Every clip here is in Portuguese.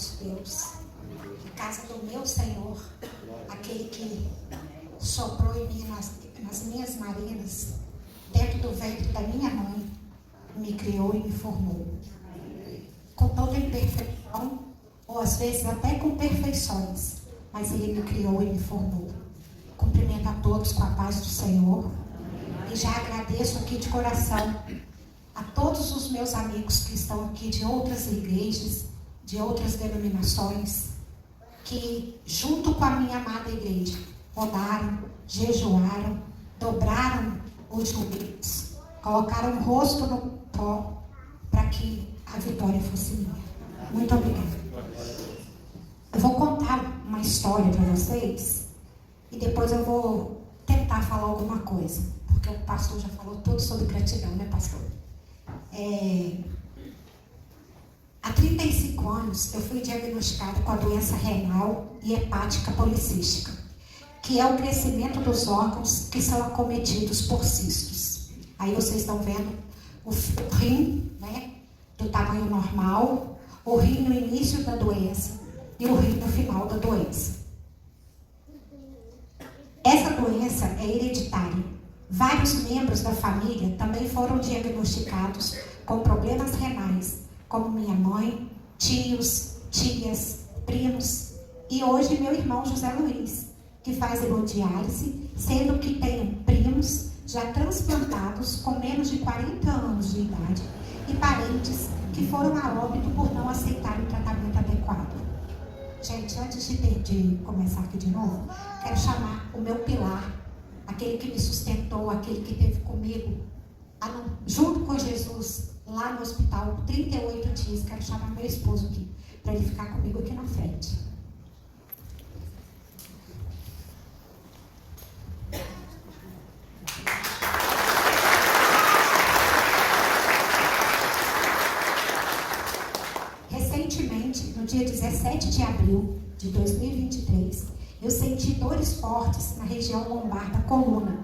nosso Deus, a casa do meu Senhor, aquele que soprou em mim nas minhas narinas, dentro do ventre da minha mãe, me criou e me formou. Com toda imperfeição, ou às vezes até com perfeições, mas Ele me criou e me formou. Cumprimento a todos com a paz do Senhor e já agradeço aqui de coração a todos os meus amigos que estão aqui de outras igrejas, de outras denominações, que junto com a minha amada igreja, oraram, jejuaram, dobraram os joelhos, colocaram o rosto no pó para que a vitória fosse minha. Muito obrigada. Eu vou contar uma história para vocês e depois eu vou tentar falar alguma coisa, porque o pastor já falou tudo sobre gratidão, né, pastor? Há 35 anos eu fui diagnosticada com a doença renal e hepática policística, que é o crescimento dos órgãos que são acometidos por cistos. Aí vocês estão vendo o rim, né, do tamanho normal, o rim no início da doença e o rim no final da doença. Essa doença é hereditária. Vários membros da família também foram diagnosticados com problemas renais, como minha mãe, tios, tias, primos e hoje meu irmão José Luiz, que faz hemodiálise, sendo que tem primos já transplantados com menos de 40 anos de idade e parentes que foram a óbito por não aceitarem o tratamento adequado. Gente, antes de começar aqui de novo, quero chamar o meu pilar, aquele que me sustentou, aquele que esteve comigo, junto com Jesus, lá no hospital, 38 dias. Quero chamar meu esposo aqui, para ele ficar comigo aqui na frente. Recentemente, no dia 17 de abril de 2023, eu senti dores fortes na região lombar da coluna.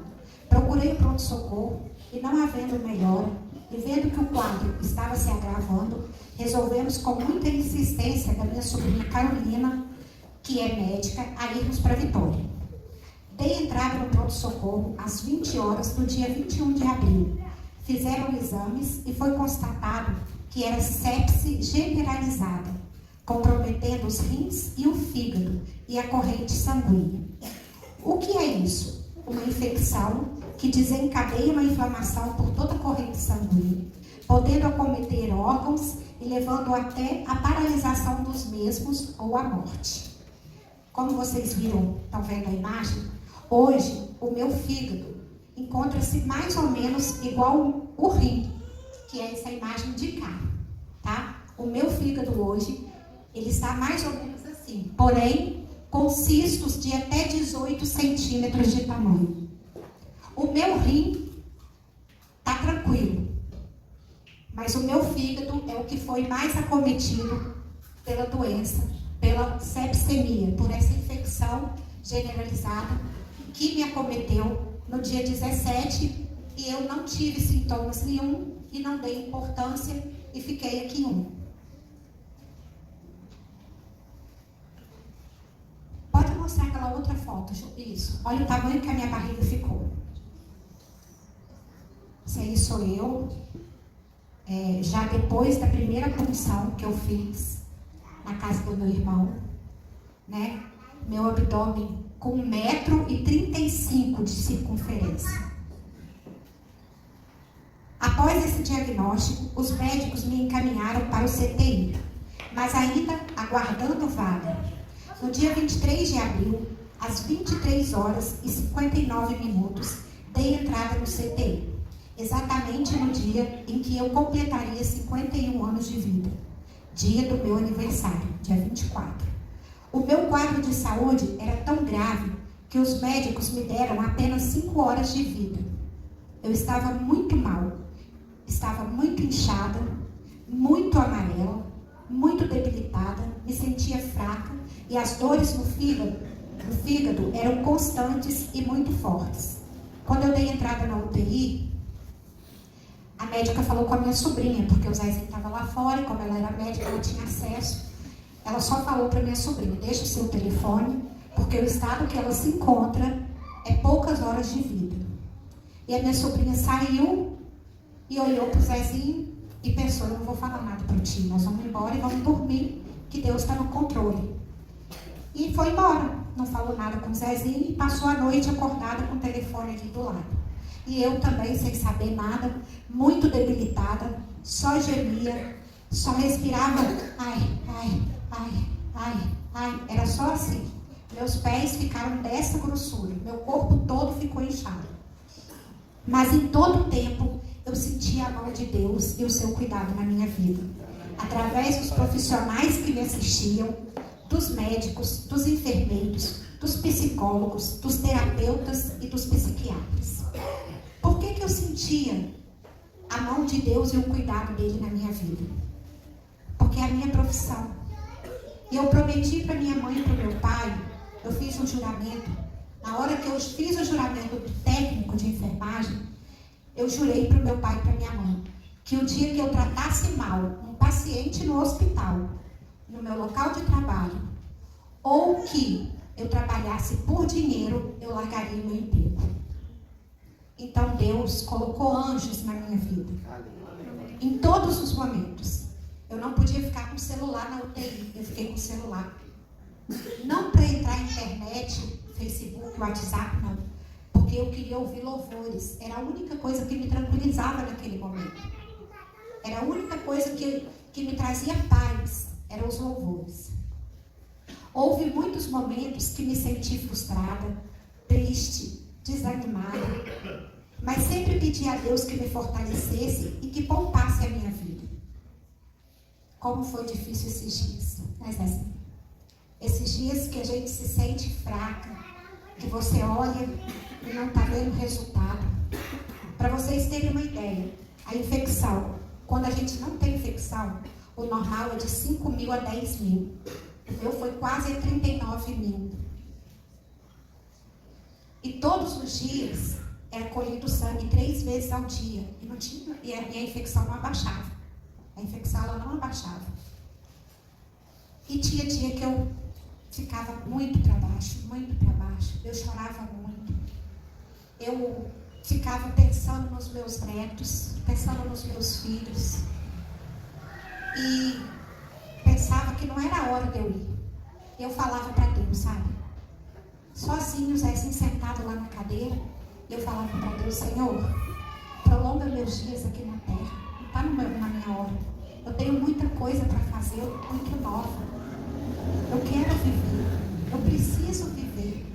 Procurei o pronto-socorro e, não havendo melhora, e vendo que o quadro estava se agravando, resolvemos, com muita insistência da minha sobrinha Carolina, que é médica, a irmos para Vitória. Dei entrada no pronto-socorro às 20 horas do dia 21 de abril. Fizeram exames e foi constatado que era sepse generalizada, comprometendo os rins e o fígado e a corrente sanguínea. O que é isso? Uma infecção que desencadeia uma inflamação por toda a corrente sanguínea, podendo acometer órgãos e levando até a paralisação dos mesmos ou a morte. Como vocês viram, estão vendo a imagem? Hoje, o meu fígado encontra-se mais ou menos igual o rim, que é essa imagem de cá, tá? O meu fígado hoje, ele está mais ou menos assim, porém, com cistos de até 18 centímetros de tamanho. O meu rim está tranquilo, mas o meu fígado é o que foi mais acometido pela doença, pela sepsemia, por essa infecção generalizada que me acometeu no dia 17 e eu não tive sintomas nenhum e não dei importância e fiquei aqui em um. Pode mostrar aquela outra foto, isso. Olha o tamanho que a minha barriga ficou. Isso aí sou eu, já depois da primeira comissão que eu fiz na casa do meu irmão, né? Meu abdômen com 1,35 m de circunferência. Após esse diagnóstico, os médicos me encaminharam para o CTI, mas ainda aguardando vaga. No dia 23 de abril, às 23 horas e 59 minutos, dei entrada no CTI. Exatamente no dia em que eu completaria 51 anos de vida, dia do meu aniversário, dia 24. O meu quadro de saúde era tão grave que os médicos me deram apenas 5 horas de vida. Eu estava muito mal, estava muito inchada, muito amarela, muito debilitada, me sentia fraca e as dores no fígado eram constantes e muito fortes. Quando eu dei entrada na UTI, a médica falou com a minha sobrinha, porque o Zezinho estava lá fora e como ela era médica, ela tinha acesso. ela só falou para minha sobrinha: deixa o seu telefone, porque o estado que ela se encontra é poucas horas de vida. E a minha sobrinha saiu e olhou para o Zezinho e pensou: eu não vou falar nada para o tio, nós vamos embora e vamos dormir, que Deus está no controle. E foi embora, não falou nada com o Zezinho e passou a noite acordada com o telefone ali do lado. E eu também, sem saber nada, muito debilitada, só gemia, só respirava, ai, ai, ai, ai, ai, era só assim. Meus pés ficaram dessa grossura, meu corpo todo ficou inchado. Mas em todo o tempo eu sentia a mão de Deus e o seu cuidado na minha vida. Através dos profissionais que me assistiam, dos médicos, dos enfermeiros, dos psicólogos, dos terapeutas e dos psiquiatras. Por que eu sentia a mão de Deus e o cuidado dele na minha vida? Porque é a minha profissão. E eu prometi para minha mãe e para o meu pai, eu fiz um juramento. Na hora que eu fiz o juramento do técnico de enfermagem, eu jurei para o meu pai e para minha mãe que o dia que eu tratasse mal um paciente no hospital, no meu local de trabalho, ou que eu trabalhasse por dinheiro, eu largaria o meu emprego. Então Deus colocou anjos na minha vida, em todos os momentos. Eu não podia ficar com o celular na UTI, eu fiquei com o celular. Não para entrar na internet, Facebook, WhatsApp, não. Porque eu queria ouvir louvores. Era a única coisa que me tranquilizava naquele momento. Era a única coisa que me trazia paz, eram os louvores. Houve muitos momentos que me senti frustrada, triste, desanimada, mas sempre pedi a Deus que me fortalecesse e que poupasse a minha vida. Como foi difícil esses dias, mas assim, esses dias que a gente se sente fraca, que você olha e não está vendo resultado. Para vocês terem uma ideia, a infecção, quando a gente não tem infecção, o normal é de 5 mil a 10 mil. O meu foi quase 39 mil. E todos os dias era colhido sangue 3 vezes ao dia. E a minha infecção não abaixava. A infecção ela não abaixava. E tinha dia que eu ficava muito para baixo, muito para baixo. Eu chorava muito. Eu ficava pensando nos meus netos, pensando nos meus filhos. E pensava que não era a hora de eu ir. Eu falava para Deus, sabe? Sozinho, Zezinho sentado lá na cadeira, eu falava para Deus: Senhor, prolonga meus dias aqui na terra. Não está na minha hora. Eu tenho muita coisa para fazer, eu estou muito nova. Eu quero viver. Eu preciso viver.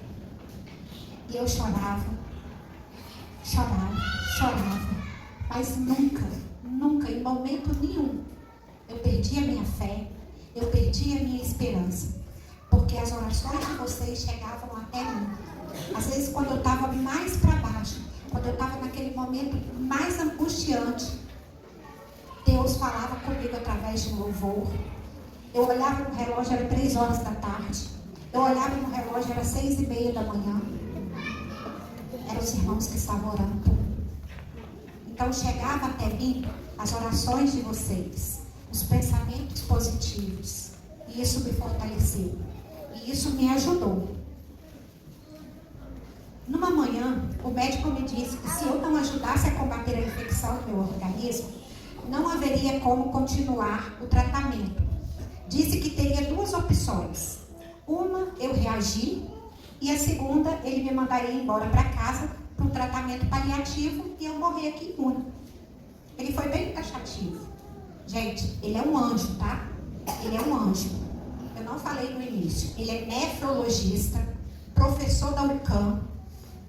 E eu chorava, mas nunca, em momento nenhum, eu perdi a minha fé, eu perdi a minha esperança, porque as orações de vocês chegavam até mim. Às vezes, quando eu estava mais para baixo, quando eu estava naquele momento mais angustiante, Deus falava comigo através de um louvor. Eu olhava no relógio, era 3 horas da tarde. Eu olhava no relógio, era 6:30 da manhã. Eram os irmãos que estavam orando por mim. Então chegava até mim as orações de vocês, os pensamentos positivos. E isso me fortaleceu. E isso me ajudou. Numa manhã, o médico me disse que se eu não ajudasse a combater a infecção no meu organismo, não haveria como continuar o tratamento. Disse que teria 2 opções. Uma, eu reagir, e a segunda, ele me mandaria embora para casa para um tratamento paliativo e eu morrer aqui imune. Ele foi bem taxativo. Gente, ele é um anjo, tá? Ele é um anjo. Eu não falei no início. Ele é nefrologista, professor da UCAM,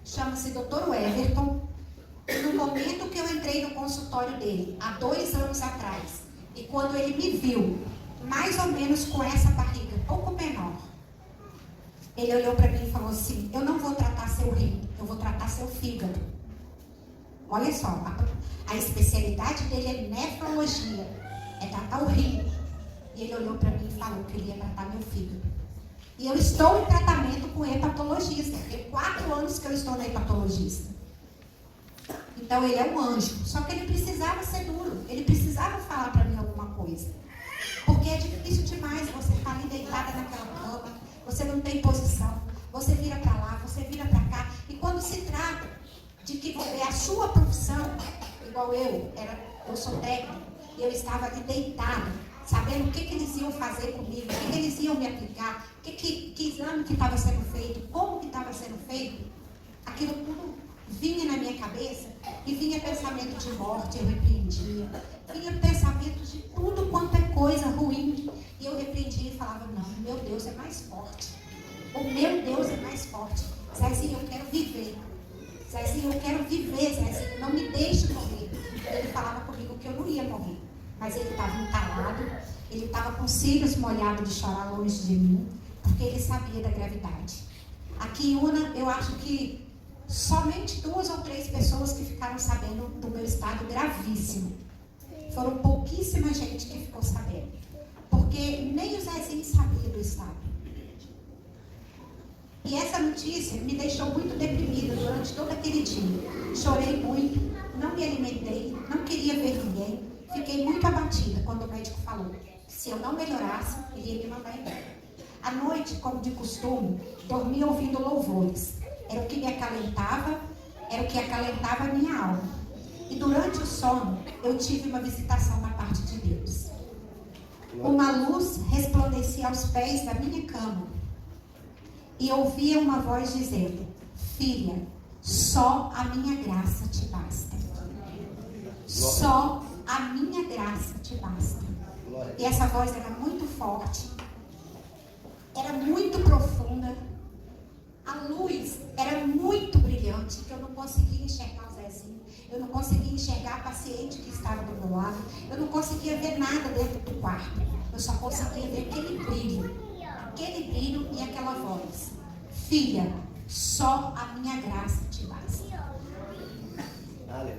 chama-se Dr. Everton. No momento que eu entrei no consultório dele, há 2 anos atrás, e quando ele me viu, mais ou menos com essa barriga, pouco menor, ele olhou para mim e falou assim: eu não vou tratar seu rim, eu vou tratar seu fígado. Olha só, a especialidade dele é nefrologia, é tratar o rim. E ele olhou para mim e falou que ele ia tratar meu fígado. E eu estou em tratamento com hepatologista. Tem 4 anos que eu estou na hepatologista. Então ele é um anjo. Só que ele precisava ser duro. Ele precisava falar para mim alguma coisa. Porque é difícil demais você estar ali você não tem posição, você vira para lá, você vira para cá. E quando se trata de que é a sua profissão, igual eu sou técnica, e eu estava ali deitada, sabendo o que eles iam fazer comigo, o que eles iam me aplicar, que exame que estava sendo feito, como que estava sendo feito, aquilo tudo vinha na minha cabeça, e vinha pensamento de morte, eu repreendia, vinha pensamento de tudo quanto é coisa ruim, e eu repreendia e falava, não, meu Deus é mais forte, o meu Deus é mais forte, Zezinho, eu quero viver, Zezinho, eu quero viver, Zezinho, não me deixe morrer. Ele falava comigo que eu não ia morrer, mas ele estava entalado, ele estava com os cílios molhados de chorar longe de mim, porque ele sabia da gravidade. Aqui em Una, eu acho que somente 2 ou 3 pessoas que ficaram sabendo do meu estado gravíssimo. Foram pouquíssima gente que ficou sabendo, porque nem o Zezinho sabia do estado. E essa notícia me deixou muito deprimida durante todo aquele dia. Chorei muito, não me alimentei, não queria ver ninguém. Fiquei muito abatida quando o médico falou que se eu não melhorasse, ele ia me mandar embora. À noite, como de costume, dormia ouvindo louvores. Era o que me acalentava, era o que acalentava a minha alma. E durante o sono, eu tive uma visitação da parte de Deus. Uma luz resplandecia aos pés da minha cama. E ouvia uma voz dizendo, filha, só a minha graça te basta. Só a minha graça te basta. E essa voz era muito forte, era muito profunda, a luz era muito brilhante, que eu não conseguia enxergar o Zezinho, eu não conseguia enxergar a paciente que estava do meu lado, eu não conseguia ver nada dentro do quarto, eu só conseguia ver aquele brilho e aquela voz, filha, só a minha graça te basta.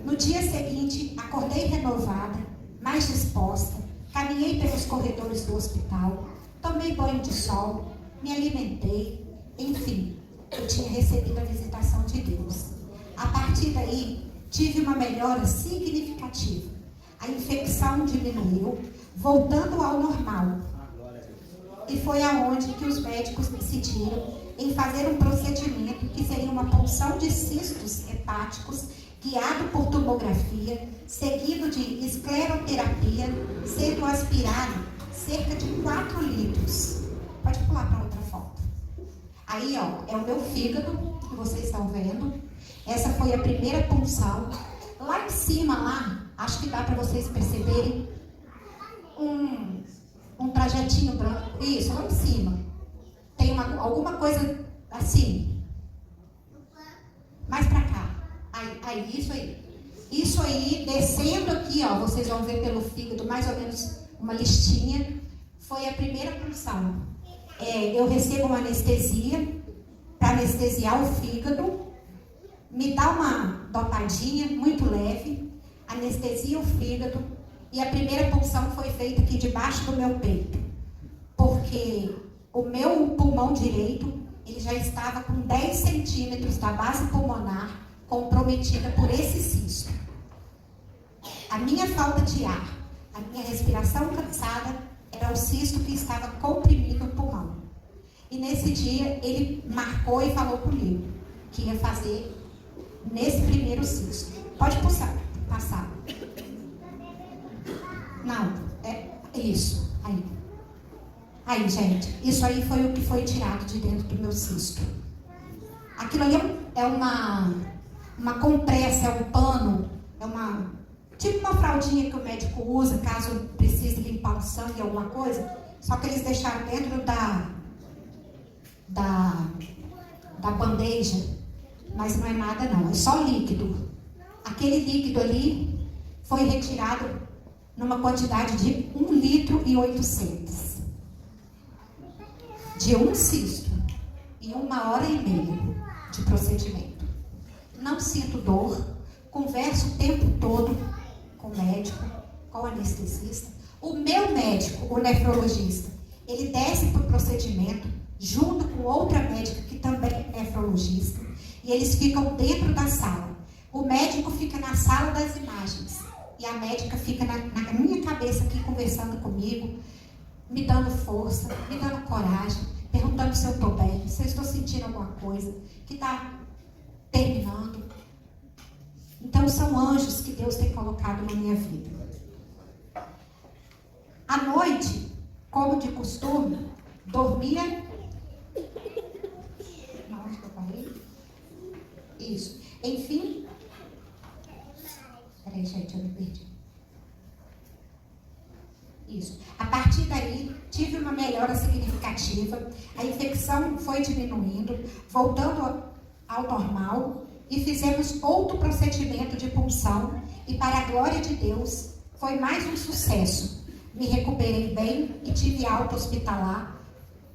No dia seguinte, acordei renovada, mais disposta, caminhei pelos corredores do hospital, tomei banho de sol, me alimentei, enfim, eu tinha recebido a visitação de Deus. A partir daí, tive uma melhora significativa. A infecção diminuiu, voltando ao normal. E foi aonde que os médicos decidiram em fazer um procedimento que seria uma punção de cistos hepáticos, guiado por tomografia, seguido de escleroterapia, sendo aspirado cerca de 4 litros. Pode pular para outra foto. Aí, ó, é o meu fígado, que vocês estão vendo. Essa foi a primeira punção. Lá em cima, lá, acho que dá para vocês perceberem, um trajetinho branco. Isso, lá em cima. Tem alguma coisa assim. Mais pra cá. Aí, isso aí. Isso aí, descendo aqui, ó, vocês vão ver pelo fígado, mais ou menos uma listinha. Foi a primeira punção. Eu recebo uma anestesia para anestesiar o fígado. Me dá uma dopradinha muito leve. Anestesia o fígado. E a primeira punção foi feita aqui debaixo do meu peito. Porque o meu pulmão direito, ele já estava com 10 centímetros da base pulmonar comprometida por esse cisto. A minha falta de ar, a minha respiração cansada, era o cisto que estava comprimindo o pulmão. E nesse dia, ele marcou e falou comigo que ia fazer nesse primeiro cisto. Pode passar. Não, é isso. Aí, gente, isso aí foi o que foi tirado de dentro do meu cisto. Aquilo ali é uma compressa, é um pano, tipo uma fraldinha que o médico usa caso precise limpar o sangue, alguma coisa. Só que eles deixaram dentro da bandeja, mas não é nada não, é só líquido. Aquele líquido ali foi retirado numa quantidade de 1,8 litros. De um cisto em 1h30 de procedimento. Não sinto dor, converso o tempo todo com o médico, com o anestesista. O meu médico, o nefrologista, ele desce para o procedimento junto com outra médica que também é nefrologista e eles ficam dentro da sala. O médico fica na sala das imagens e a médica fica na minha cabeça aqui conversando comigo, me dando força, me dando coragem, perguntando se eu estou bem, se eu estou sentindo alguma coisa, que está terminando. Então são anjos que Deus tem colocado na minha vida. À noite, como de costume, dormia. Onde que eu parei? Isso. Enfim. Peraí, gente, eu me perdi. Isso. A partir daí, tive uma melhora significativa. A infecção foi diminuindo, voltando ao normal. E fizemos outro procedimento de punção. E para a glória de Deus, foi mais um sucesso. Me recuperei bem e tive alta hospitalar,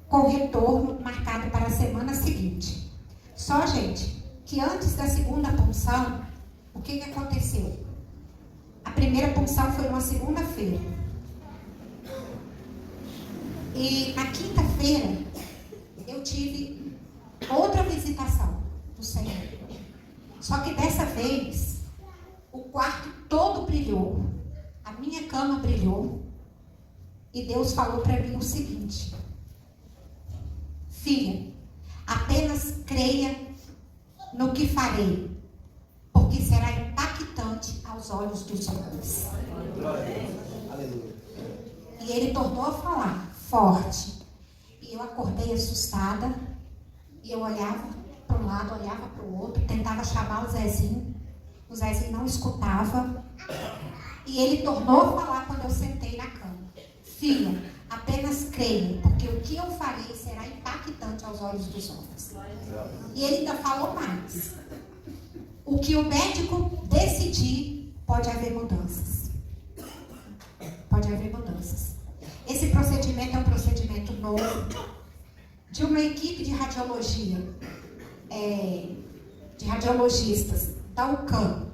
com retorno marcado para a semana seguinte. Só, gente, que antes da segunda punção, o que aconteceu? A primeira punção foi uma segunda-feira. E na quinta-feira, eu tive outra visitação do Senhor. Só que dessa vez, o quarto todo brilhou, a minha cama brilhou, e Deus falou para mim o seguinte: filha, apenas creia no que farei, porque será impactante aos olhos dos homens. E ele tornou a falar forte, e eu acordei assustada, e eu olhava para um lado, olhava para o outro, tentava chamar o Zezinho não escutava, e ele tornou a falar quando eu sentei na cama: filha, apenas creia, porque o que eu farei será impactante aos olhos dos homens. E ele ainda falou mais: o que o médico decidir, pode haver mudanças. Pode haver mudanças. Esse procedimento é um procedimento novo, de uma equipe de radiologia, de radiologistas da UCAM.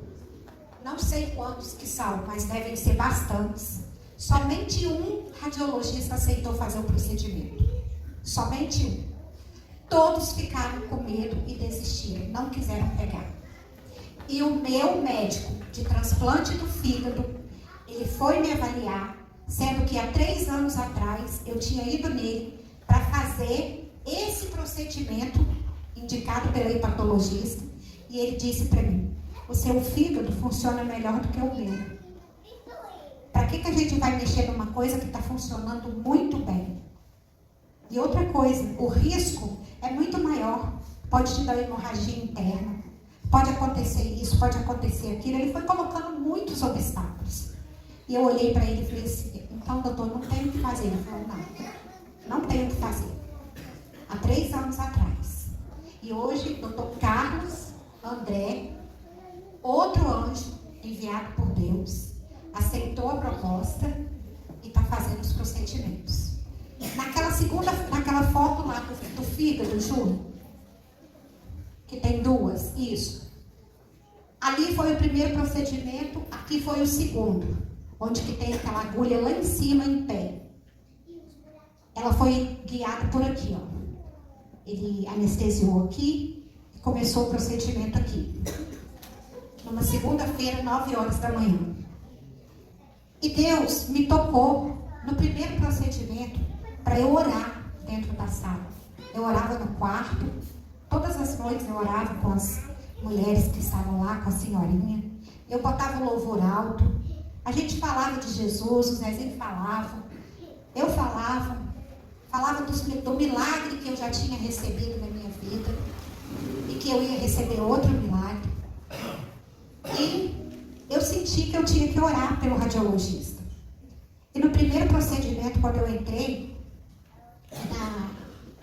Não sei quantos que são, mas devem ser bastantes. Somente um radiologista aceitou fazer o procedimento. Somente um. Todos ficaram com medo e desistiram, não quiseram pegar. E o meu médico de transplante do fígado, ele foi me avaliar, sendo que há 3 anos atrás eu tinha ido nele para fazer esse procedimento indicado pelo hepatologista, e ele disse para mim: o seu fígado funciona melhor do que o meu. Para que a gente vai mexer numa coisa que está funcionando muito bem? E outra coisa, o risco é muito maior. Pode te dar hemorragia interna, pode acontecer isso, pode acontecer aquilo. Ele foi colocando muitos obstáculos. E eu olhei para ele e falei assim: então, doutor, não tem o que fazer. Ele falou: não tem o que fazer. Há 3 anos atrás. E hoje, doutor Carlos André, outro anjo enviado por Deus, aceitou a proposta e está fazendo os procedimentos. Naquela foto lá do fígado, Júlio, que tem 2, isso. Ali foi o primeiro procedimento, aqui foi o segundo, onde que tem aquela agulha lá em cima, em pé. Ela foi guiada por aqui, ó. Ele anestesiou aqui e começou o procedimento aqui. Numa segunda-feira, 9 horas da manhã. E Deus me tocou no primeiro procedimento para eu orar dentro da sala. Eu orava no quarto, todas as noites eu orava com as mulheres que estavam lá, com a senhorinha. Eu botava o louvor alto, a gente falava de Jesus, o Zezinho falava, eu falava do milagre que eu já tinha recebido na minha vida e que eu ia receber outro milagre. E eu senti que eu tinha que orar pelo radiologista. E no primeiro procedimento, quando eu entrei,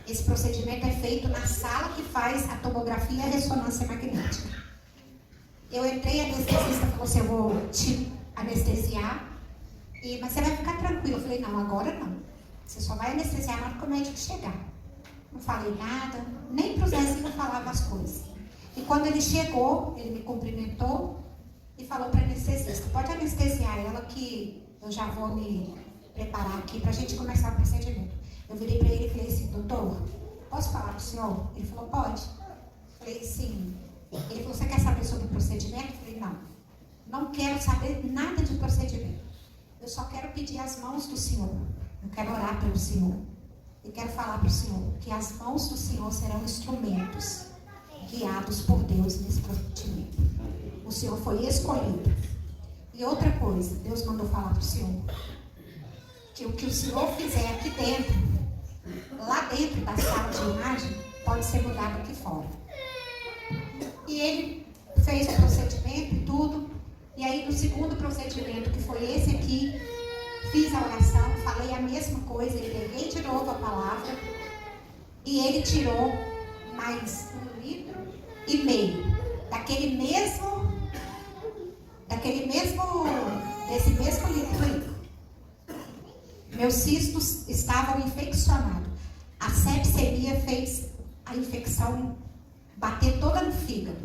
esse procedimento é feito na sala que faz a tomografia e a ressonância magnética. Eu entrei, a anestesista falou assim: eu vou te anestesiar, mas você vai ficar tranquilo. Eu falei: não, agora não. Você só vai anestesiar na hora que o médico chegar. Não falei nada, nem para o Zezinho eu falava as coisas. E quando ele chegou, ele me cumprimentou e falou para a anestesista: pode anestesiar ela que eu já vou me preparar aqui para a gente começar o procedimento. Eu virei para ele e falei assim: doutor, posso falar com o senhor? Ele falou: pode. Eu falei: sim. Ele falou: você quer saber sobre o procedimento? Eu falei: não quero saber nada de procedimento. Eu só quero pedir as mãos do senhor. Eu quero orar pelo senhor. E quero falar para o Senhor que as mãos do Senhor serão instrumentos guiados por Deus nesse procedimento. O Senhor foi escolhido. E outra coisa, Deus mandou falar para o Senhor que o que o Senhor fizer aqui dentro, lá dentro da sala de imagem, pode ser mudado aqui fora. E ele fez o procedimento e tudo. E aí no segundo procedimento, que foi esse aqui, fiz a oração, falei a mesma coisa, peguei de novo a palavra e ele tirou mais 1,5 litro desse mesmo litro aí. Meus cistos estavam infeccionados. A sepsemia fez a infecção bater toda no fígado.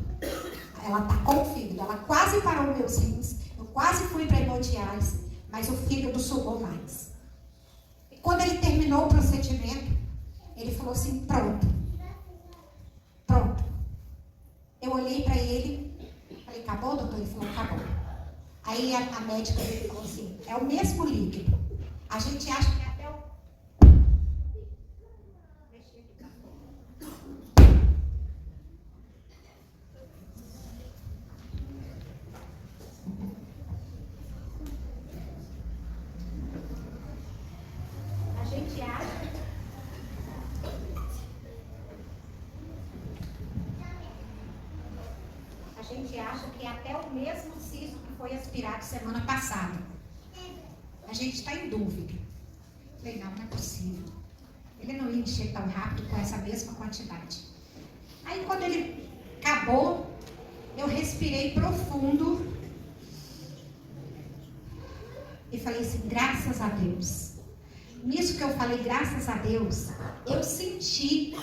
Ela atacou o fígado, ela quase parou meus rins, eu quase fui para hemodiálise, mas o fígado sugou mais. E quando ele terminou o procedimento, ele falou assim, pronto. Eu olhei para ele, falei, acabou, doutor? Ele falou, acabou. Aí a médica dele falou assim, é o mesmo líquido. A gente acha que até o... A gente acha que é até o mesmo cisto que foi aspirado semana passada. A gente está em dúvida. Falei, não é possível. Ele não ia encher tão rápido com essa mesma quantidade. Aí quando ele acabou, eu respirei profundo e falei assim, graças a Deus. Nisso que eu falei, graças a Deus, eu senti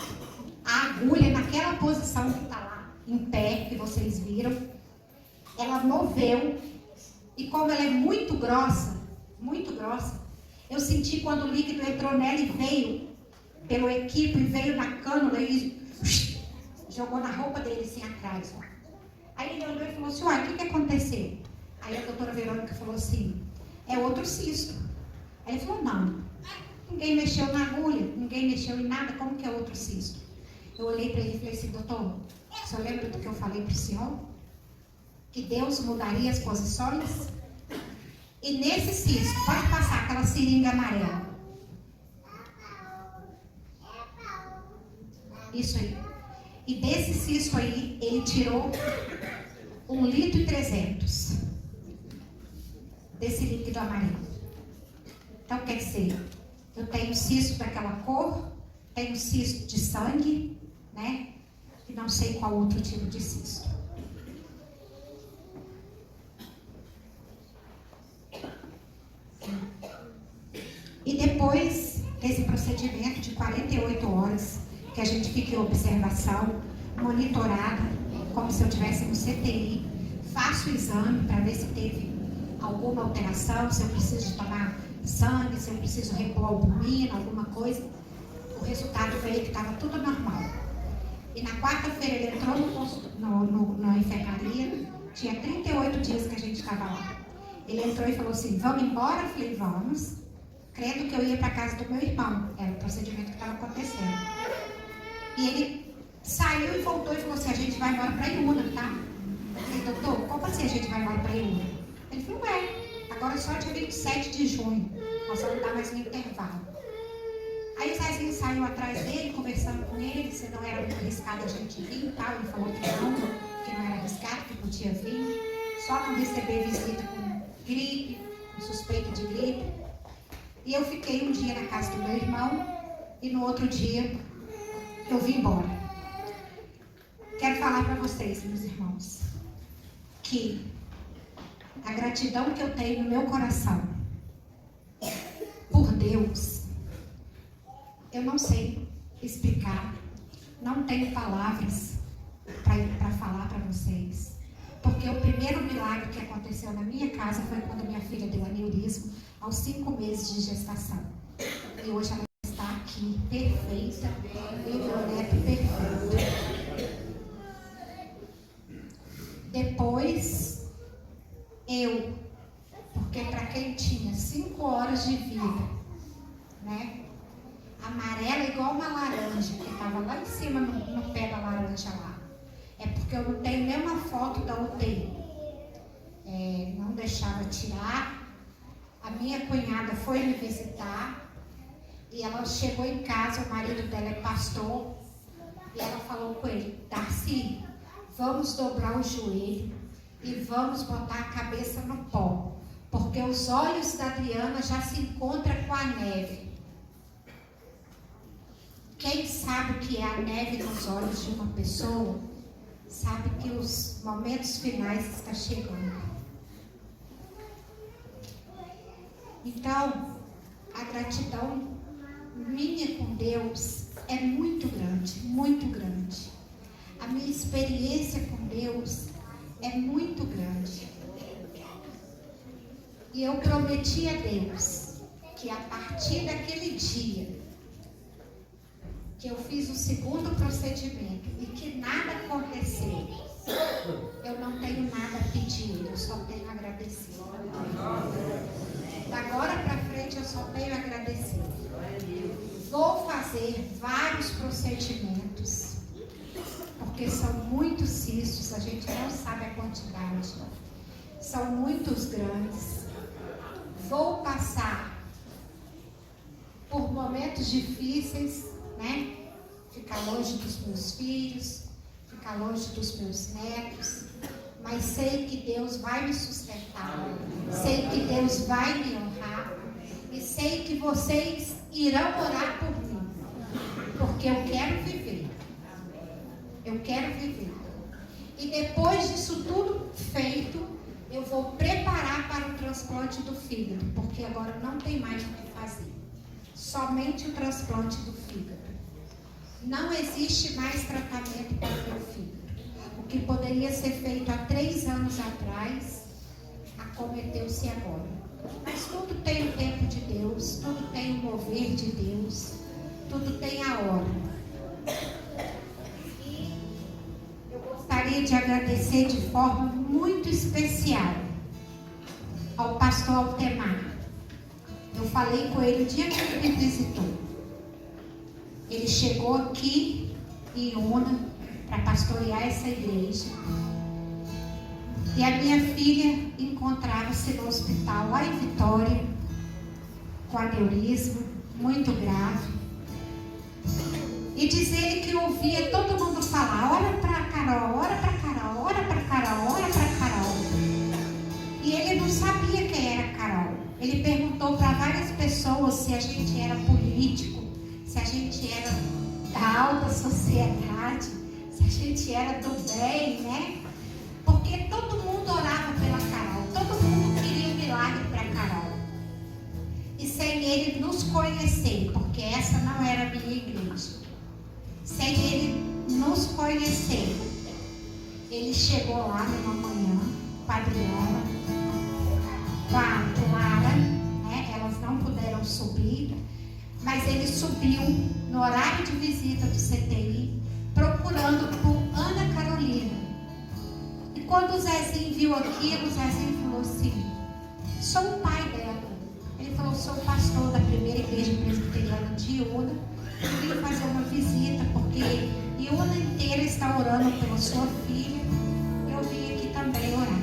a agulha naquela posição que está lá, em pé, que vocês viram. Ela moveu, e como ela é muito grossa, eu senti quando o líquido entrou nela e veio pelo equipe, e veio na cânula e jogou na roupa dele assim atrás. Ó. Aí ele olhou e falou assim, uai, o que aconteceu? Aí a doutora Verônica falou assim, é outro cisto. Aí ele falou, não, ninguém mexeu na agulha, ninguém mexeu em nada, como que é outro cisto? Eu olhei para ele e falei assim, doutor, o senhor lembra do que eu falei para o senhor? Que Deus mudaria as posições? E nesse cisto, pode passar aquela seringa amarela. Isso aí. E desse cisto aí, ele tirou 1,3 litro desse líquido amarelo. Então, quer dizer, eu tenho cisto daquela cor, tenho cisto de sangue, né? E não sei qual outro tipo de cisto. E depois desse procedimento de 48 horas, que a gente fica em observação, monitorada, como se eu estivesse no CTI, faço o exame para ver se teve alguma alteração, se eu preciso de tomar sangue, se eu preciso repor albumina, alguma coisa. O resultado veio que estava tudo normal. E na quarta-feira ele entrou na enfermaria, tinha 38 dias que a gente estava lá. Ele entrou e falou assim, vamos embora? Eu falei, vamos. Crendo que eu ia para casa do meu irmão, era o procedimento que estava acontecendo. E ele saiu e voltou e falou assim, a gente vai embora para Iuna, tá? Eu falei, doutor, como assim a gente vai embora para Iuna? Ele falou, agora é só dia 27 de junho, nós vamos dar mais um intervalo. Aí o Zezinho saiu atrás dele, conversando com ele, se não era muito arriscado a gente vir e tal. Ele falou que não era arriscado, que podia vir, só não receber visita com gripe, com suspeita de gripe. E eu fiquei um dia na casa do meu irmão e no outro dia eu vim embora. Quero falar para vocês, meus irmãos, que a gratidão que eu tenho no meu coração por Deus, eu não sei explicar, não tenho palavras para falar para vocês. Porque o primeiro milagre que aconteceu na minha casa foi quando minha filha deu aneurisma aos 5 meses de gestação. E hoje ela está aqui, perfeita, e o meu neto perfeito. Depois, porque para quem tinha 5 horas de vida, né? amarela igual uma laranja, que estava lá em cima no pé da laranja lá. É porque eu não tenho nenhuma foto da UTI. Não deixava tirar. A minha cunhada foi me visitar e ela chegou em casa, o marido dela é pastor, e ela falou com ele: Darcy, vamos dobrar o joelho e vamos botar a cabeça no pó, porque os olhos da Adriana já se encontram com a neve. Quem sabe o que é a neve nos olhos de uma pessoa, sabe que os momentos finais estão chegando. Então, a gratidão minha com Deus é muito grande, muito grande. A minha experiência com Deus é muito grande. E eu prometi a Deus que a partir daquele dia que eu fiz o segundo procedimento e que nada aconteceu, eu não tenho nada a pedir, eu só tenho a agradecer. Da agora para frente eu só tenho a agradecer. Vou fazer vários procedimentos, porque são muitos cistos, a gente não sabe a quantidade, são muitos grandes. Vou passar por momentos difíceis, né? Ficar longe dos meus filhos, ficar longe dos meus netos, mas sei que Deus vai me sustentar, sei que Deus vai me honrar e sei que vocês irão orar por mim, porque eu quero viver. Eu quero viver. E depois disso tudo feito, eu vou preparar para o transplante do fígado, porque agora não tem mais o que fazer. Somente o transplante do fígado. Não existe mais tratamento para o meu fígado. O que poderia ser feito há 3 anos atrás, acometeu-se agora. Mas tudo tem o tempo de Deus, tudo tem o mover de Deus, tudo tem a hora. E eu gostaria de agradecer de forma muito especial ao pastor Altemar. Eu falei com ele o dia que ele me visitou. Ele chegou aqui em Una para pastorear essa igreja. E a minha filha encontrava-se no hospital lá em Vitória, com aneurisma, muito grave. E diz ele que ouvia todo mundo falar: ora para Carol, ora para Carol, ora para Carol, ora para Carol. E ele não sabia quem era Carol. Ele perguntou para várias pessoas se a gente era político, se a gente era da alta sociedade, se a gente era do bem, né? Porque todo mundo orava pela Carol, todo mundo queria um milagre para Carol. E sem ele nos conhecer, porque essa não era a minha igreja, sem ele nos conhecer, ele chegou lá numa manhã com a Adriana, com a Clara, né? Elas não puderam subir, mas ele subiu no horário de visita do CTI, procurando por Ana Carolina. E quando o Zezinho viu aquilo, o Zezinho falou assim: sou o pai dela. Ele falou: sou o pastor da primeira igreja presbiteriana de Iuna. Eu vim fazer uma visita, porque Iuna inteira está orando pela sua filha. Eu vim aqui também orar.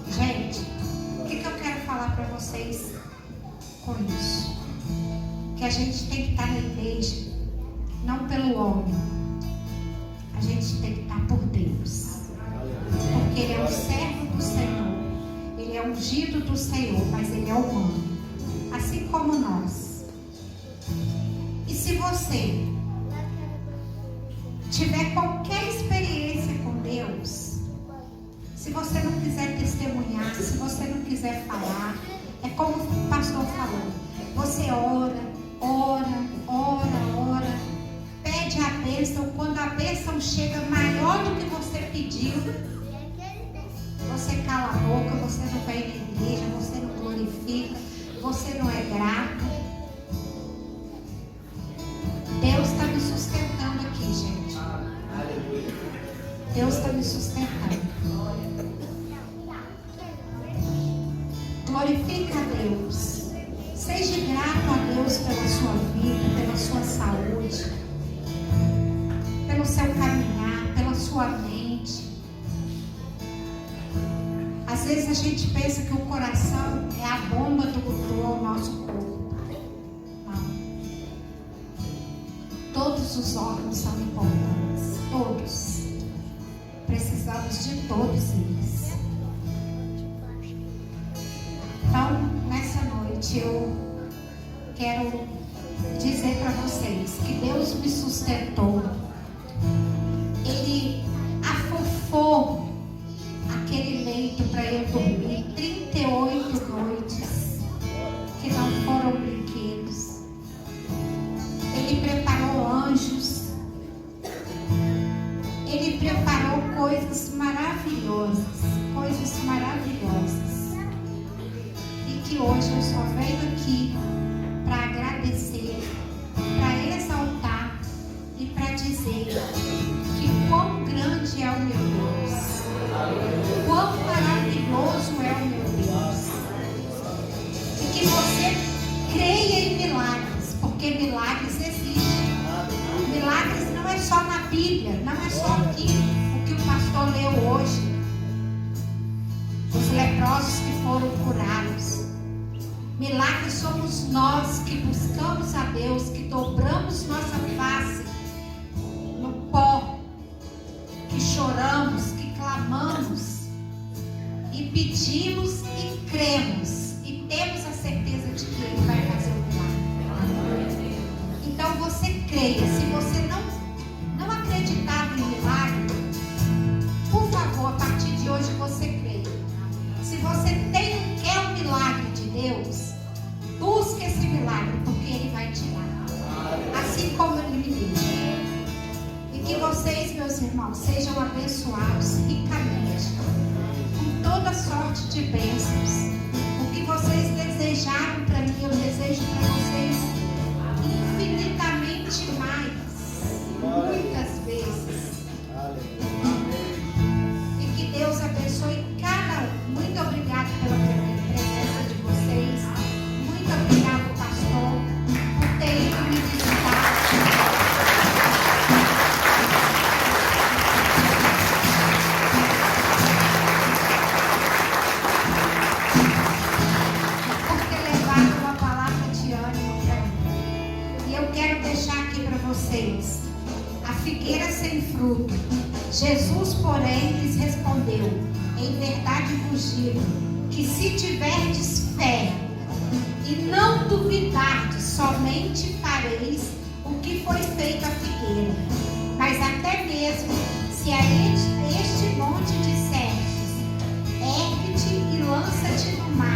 Gente, o que eu quero falar para vocês com isso? Que a gente tem que estar na igreja, não pelo homem. A gente tem que estar por Deus. Porque Ele é um servo do Senhor. Ele é ungido do Senhor, mas Ele é humano. Assim como nós. E se você tiver qualquer experiência com Deus, se você não quiser testemunhar, se você não quiser falar, é como o pastor falou. Você ora, pede a bênção. Quando a bênção chega maior do que você pediu, você cala a boca, você não vai na igreja, você não glorifica, você não é grato. Deus está me sustentando aqui, gente. Deus está me sustentando. Glorifica a Deus. Seja grato a Deus pela sua vida, vezes a gente pensa que o coração é a bomba do nosso corpo. Não. Todos os órgãos são importantes. Todos. Precisamos de todos eles. Então, nessa noite eu quero dizer para vocês que Deus me sustentou. Ele afofou aquele leito para eu dormir 38 noites que não foram brinquedos. Ele preparou anjos. Ele preparou coisas maravilhosas. Coisas maravilhosas. E que hoje eu só venho aqui para agradecer, para exaltar e para dizer que quão grande é o meu Deus, quão maravilhoso é o meu Deus, e que você creia em milagres, porque milagres existem. Milagres não é só na Bíblia, não é só aqui o que o pastor leu hoje, os leprosos que foram curados. Milagres somos nós que buscamos a Deus, que dobramos nossa face no pó, que choramos, que clamamos e pedimos e cremos e temos a certeza de que Ele vai fazer o milagre. Então você creia. Se você não acreditava em milagre, por favor, a partir de hoje você creia. Se você quer um milagre de Deus, busque esse milagre, porque Ele vai te dar, assim como Ele me deu. E que vocês, meus irmãos, sejam abençoados ricamente, com toda sorte de bênçãos. O que vocês desejaram para mim, eu desejo para vocês infinitamente mais, muitas vezes. E que Deus abençoe cada um. Muito obrigada pela presença de vocês. Muito obrigado, pastor, por ter ido me visitar. Por ter levado uma palavra de ânimo para mim. E eu quero deixar aqui para vocês a figueira sem fruto. Jesus, porém, lhes respondeu: em verdade vos digo que se tiverdes fé e não duvidardes, somente fareis o que foi feito à figueira. Mas até mesmo se a este monte disserdes: ergue-te e lança-te no mar,